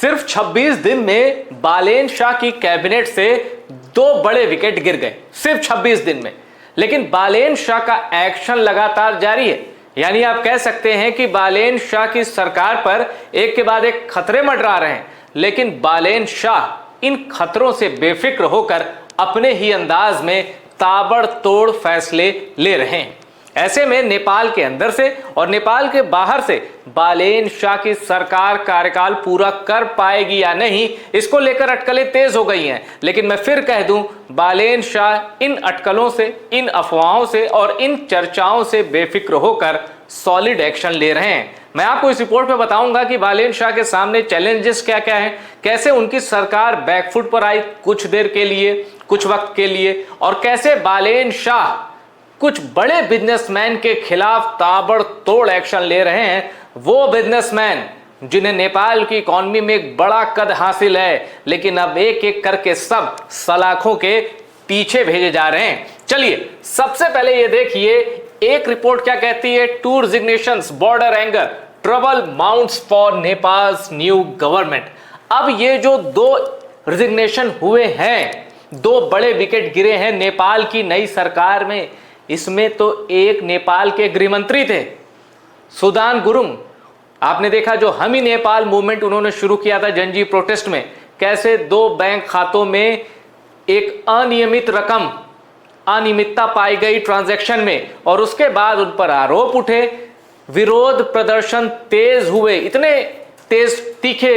सिर्फ 26 दिन में बालेन शाह की कैबिनेट से 2 बड़े विकेट गिर गए, सिर्फ 26 दिन में। लेकिन बालेन शाह का एक्शन लगातार जारी है। यानी आप कह सकते हैं कि बालेन शाह की सरकार पर एक के बाद एक खतरे मंडरा रहे हैं, लेकिन बालेन शाह इन खतरों से बेफिक्र होकर अपने ही अंदाज में ताबड़तोड़ फैसले ले रहे हैं। ऐसे में नेपाल के अंदर से और नेपाल के बाहर से बालेन शाह की सरकार कार्यकाल पूरा कर पाएगी या नहीं, इसको लेकर अटकलें तेज हो गई हैं। लेकिन मैं फिर कह दूं, बालेन शाह इन अटकलों से, इन अफवाहों से और इन चर्चाओं से बेफिक्र होकर सॉलिड एक्शन ले रहे हैं। मैं आपको इस रिपोर्ट में बताऊंगा कि बालेन शाह के सामने चैलेंजेस क्या क्या हैं, कैसे उनकी सरकार बैकफुट पर आई कुछ देर के लिए, कुछ वक्त के लिए, और कैसे बालेन शाह कुछ बड़े बिजनेसमैन के खिलाफ ताबड़तोड़ एक्शन ले रहे हैं। वो बिजनेसमैन जिन्हें नेपाल की इकोनॉमी में एक बड़ा कद हासिल है, लेकिन अब एक एक करके सब सलाखों के पीछे भेजे जा रहे हैं। चलिए सबसे पहले ये देखिए एक रिपोर्ट क्या कहती है। Two resignations, border anger, trouble mounts for Nepal's new government. अब ये जो 2 रिजिग्नेशन हुए हैं, 2 बड़े विकेट गिरे हैं नेपाल की नई सरकार में, इसमें तो एक नेपाल के गृहमंत्री थे सुदान गुरुङ। आपने देखा जो हम ही नेपाल मूवमेंट उन्होंने शुरू किया था जनजीव प्रोटेस्ट में, कैसे 2 बैंक खातों में एक अनियमित रकम, अनियमितता पाई गई ट्रांजैक्शन में, और उसके बाद उन पर आरोप उठे, विरोध प्रदर्शन तेज हुए, इतने तेज तीखे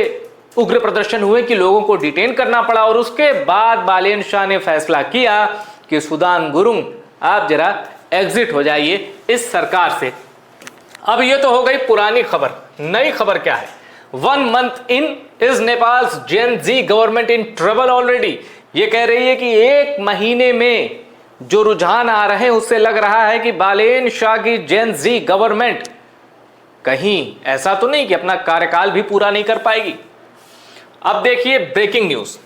उग्र प्रदर्शन हुए कि लोगों को डिटेन करना पड़ा। और उसके बाद बालेन शाह ने फैसला किया कि सुदान गुरुङ आप जरा एग्जिट हो जाइए इस सरकार से। अब ये तो हो गई पुरानी खबर। नई खबर क्या है? 1 month in is Nepal's gen Z government in trouble already. ये कह रही है कि 1 महीने में जो रुझान आ रहे हैं उससे लग रहा है कि बालेन शाह की जेन जी गवर्नमेंट कहीं ऐसा तो नहीं कि अपना कार्यकाल भी पूरा नहीं कर पाएगी। अब देखिए ब्रेकिंग न्यूज।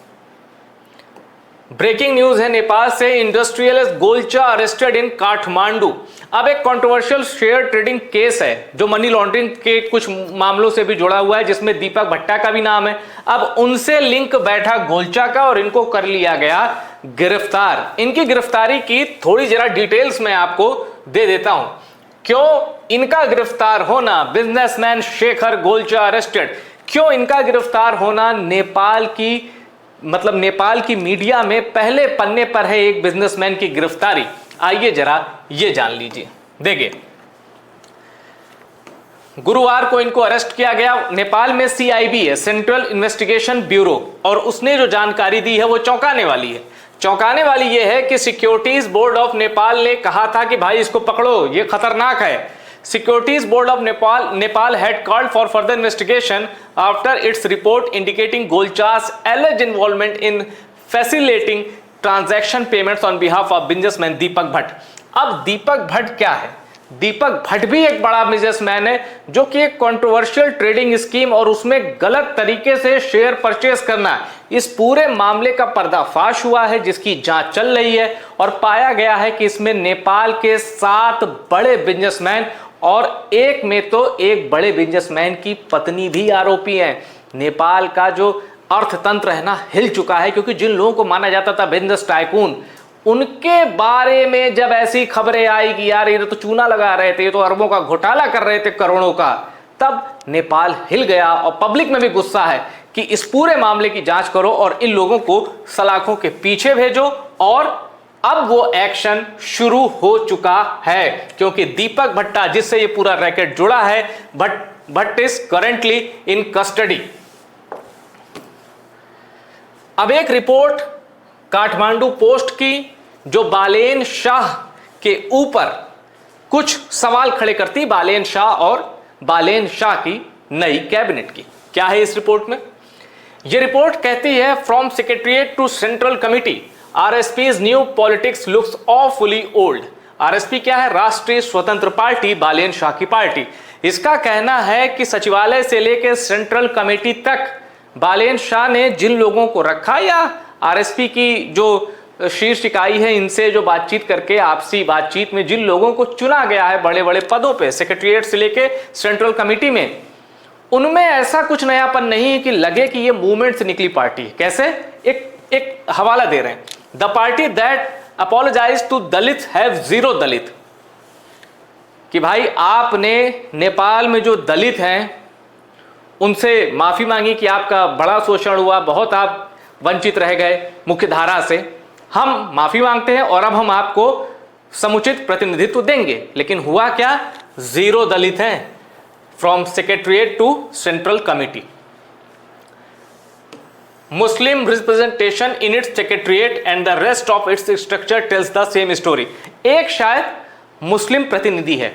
ब्रेकिंग न्यूज है नेपाल से। Industrialist Golchha arrested in Kathmandu. अब एक कंट्रोवर्शियल शेयर ट्रेडिंग केस है जो मनी लॉन्ड्रिंग के कुछ मामलों से भी जुड़ा हुआ है, जिसमें दीपक भट्टा का भी नाम है। अब उनसे लिंक बैठा गोल्चा का और इनको कर लिया गया गिरफ्तार। इनकी गिरफ्तारी की थोड़ी जरा डिटेल्स मैं आपको दे देता हूं। क्यों इनका गिरफ्तार होना, बिजनेसमैन शेखर गोल्चा अरेस्टेड, क्यों इनका गिरफ्तार होना नेपाल की नेपाल की मीडिया में पहले पन्ने पर है एक बिजनेसमैन की गिरफ्तारी। आइए जरा ये जान लीजिए। देखिए गुरुवार को इनको अरेस्ट किया गया। नेपाल में सीआईबी है, सेंट्रल इन्वेस्टिगेशन ब्यूरो, और उसने जो जानकारी दी है वो चौंकाने वाली है। चौंकाने वाली ये है कि सिक्योरिटीज बोर्ड ऑफ नेपाल ने कहा था कि भाई इसको पकड़ो, ये खतरनाक है। Securities Board of Nepal had called for further investigation after its report indicating Golcha's alleged involvement in facilitating transaction payments on behalf of businessman Deepak Bhatt। अब दीपक भट्ट क्या है? दीपक भट्ट भी एक बड़ा बिजनेसमैन है जो कि एक कंट्रोवर्शियल ट्रेडिंग स्कीम और उसमें गलत तरीके से शेयर परचेस करना, इस पूरे मामले का पर्दाफाश हुआ है जिसकी जांच चल रही है। और पाया गया है कि इसमें नेपाल के 7 बड़े बिजनेसमैन और एक में तो एक बड़े बिजनेसमैन की पत्नी भी आरोपी है। नेपाल का जो अर्थतंत्र है ना हिल चुका है, क्योंकि जिन लोगों को माना जाता था बिजनेस टाइकून, उनके बारे में जब ऐसी खबरें आई कि यार ये तो चूना लगा रहे थे, ये तो अरबों का घोटाला कर रहे थे, करोड़ों का, तब नेपाल हिल गया। और पब्लिक में भी गुस्सा है कि इस पूरे मामले की जांच करो और इन लोगों को सलाखों के पीछे भेजो। और अब वो एक्शन शुरू हो चुका है, क्योंकि दीपक भट्टा जिससे ये पूरा रैकेट जुड़ा है, Bhatt is currently in custody. अब एक रिपोर्ट काठमांडू पोस्ट की जो बालेन शाह के ऊपर कुछ सवाल खड़े करती, बालेन शाह और बालेन शाह की नई कैबिनेट की। क्या है इस रिपोर्ट में? यह रिपोर्ट कहती है from secretariat to central committee RSP's new politics looks awfully old. RSP क्या है? राष्ट्रीय स्वतंत्र पार्टी, बालेन शाह की पार्टी। इसका कहना है कि सचिवालय से लेकर सेंट्रल कमेटी तक बालेन शाह ने जिन लोगों को रखा या आरएसपी की जो शीर्ष इकाई है इनसे जो बातचीत करके आपसी बातचीत में जिन लोगों को चुना गया है बड़े बड़े पदों पे, सेक्रेटरीट से लेके सेंट्रल कमेटी में, उनमें ऐसा कुछ नयापन नहीं है कि लगे कि ये मूवमेंट से निकली पार्टी है। कैसे? एक हवाला दे रहे हैं, the party that apologize to Dalit have zero Dalit, कि भाई आपने नेपाल में जो दलित हैं उनसे माफी मांगी कि आपका बड़ा शोषण हुआ, बहुत आप वंचित रह गए मुख्य धारा से, हम माफी मांगते हैं और अब हम आपको समुचित प्रतिनिधित्व देंगे। लेकिन हुआ क्या? जीरो दलित हैं from secretariat to central committee. Muslim representation in its secretariat and the rest of its structure tells the same story. एक शायद मुस्लिम प्रतिनिधि है,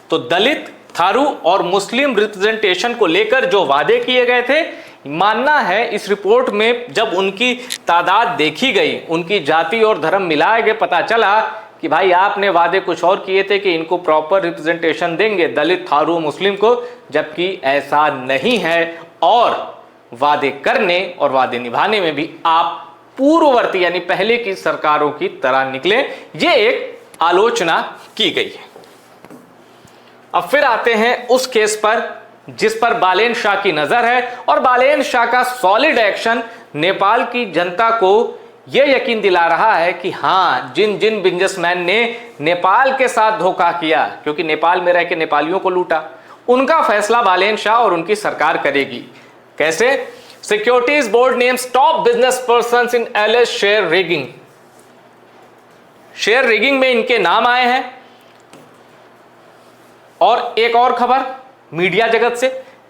तो दलित, थारू और मुस्लिम रिप्रेजेंटेशन को लेकर जो वादे किए गए थे, मानना है इस रिपोर्ट में जब उनकी तादाद देखी गई, उनकी जाति और धर्म मिलाए गए, पता चला कि भाई आपने वादे कुछ और किए थे कि इनको प्रॉपर रिप्रेजेंटेशन देंगे दलित, थारू, मुस्लिम को, जबकि ऐसा नहीं है। और वादे करने और वादे निभाने में भी आप पूर्ववर्ती यानी पहले की सरकारों की तरह निकले, ये एक आलोचना की गई है। अब फिर आते हैं उस केस पर जिस पर बालेन शाह की नजर है, और बालेन शाह का सॉलिड एक्शन नेपाल की जनता को यह यकीन दिला रहा है कि हां, जिन जिन बिजनेसमैन ने नेपाल के साथ धोखा किया, क्योंकि नेपाल में रह के नेपालियों को लूटा, उनका फैसला बालेन शाह और उनकी सरकार करेगी। कैसे? Securities board names top business persons in LS share rigging. Share rigging में इनके नाम आए हैं। और एक और खबर मीडिया जगत से,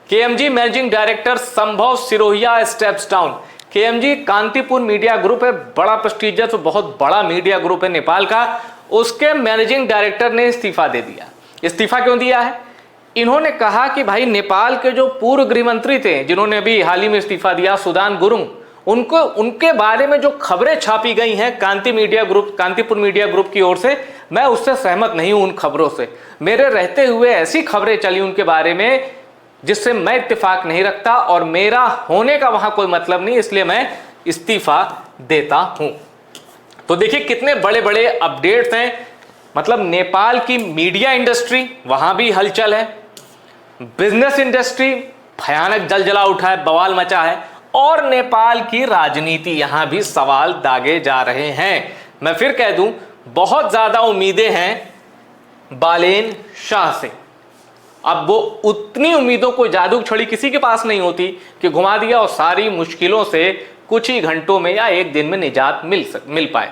केएमजी मैनेजिंग डायरेक्टर संभव Sirohia steps down. KMG Kantipur media group है, बड़ा प्रेस्टीजियस, बहुत बड़ा मीडिया ग्रुप है नेपाल का, उसके मैनेजिंग डायरेक्टर ने इस्तीफा दे दिया। इस्तीफा क्यों दिया है? इन्होंने कहा कि भाई नेपाल के जो पूर्व गृह मंत्री थे, जिन्होंने अभी हाल ही में इस्तीफा दिया, सुदान गुरुङ, उनके बारे में जो खबरें छापी गई हैं कांतिपुर मीडिया ग्रुप की ओर से, मैं उससे सहमत नहीं हूं। उन खबरों से मेरे रहते हुए ऐसी खबरें चली उनके बारे में जिससे मैं इत्तेफाक नहीं रखता और मेरा होने का वहां कोई मतलब नहीं, इसलिए मैं इस्तीफा देता हूं। तो देखिए कितने बड़े बड़े अपडेट्स हैं। मतलब नेपाल की मीडिया इंडस्ट्री, वहां भी हलचल है, बिजनेस इंडस्ट्री भयानक जलजला उठा है, बवाल मचा है, और नेपाल की राजनीति, यहां भी सवाल दागे जा रहे हैं। मैं फिर कह दूं, बहुत ज्यादा उम्मीदें हैं बालेन शाह से। अब वो उतनी उम्मीदों को, जादू छड़ी किसी के पास नहीं होती कि घुमा दिया और सारी मुश्किलों से कुछ ही घंटों में या एक दिन में निजात मिल पाए।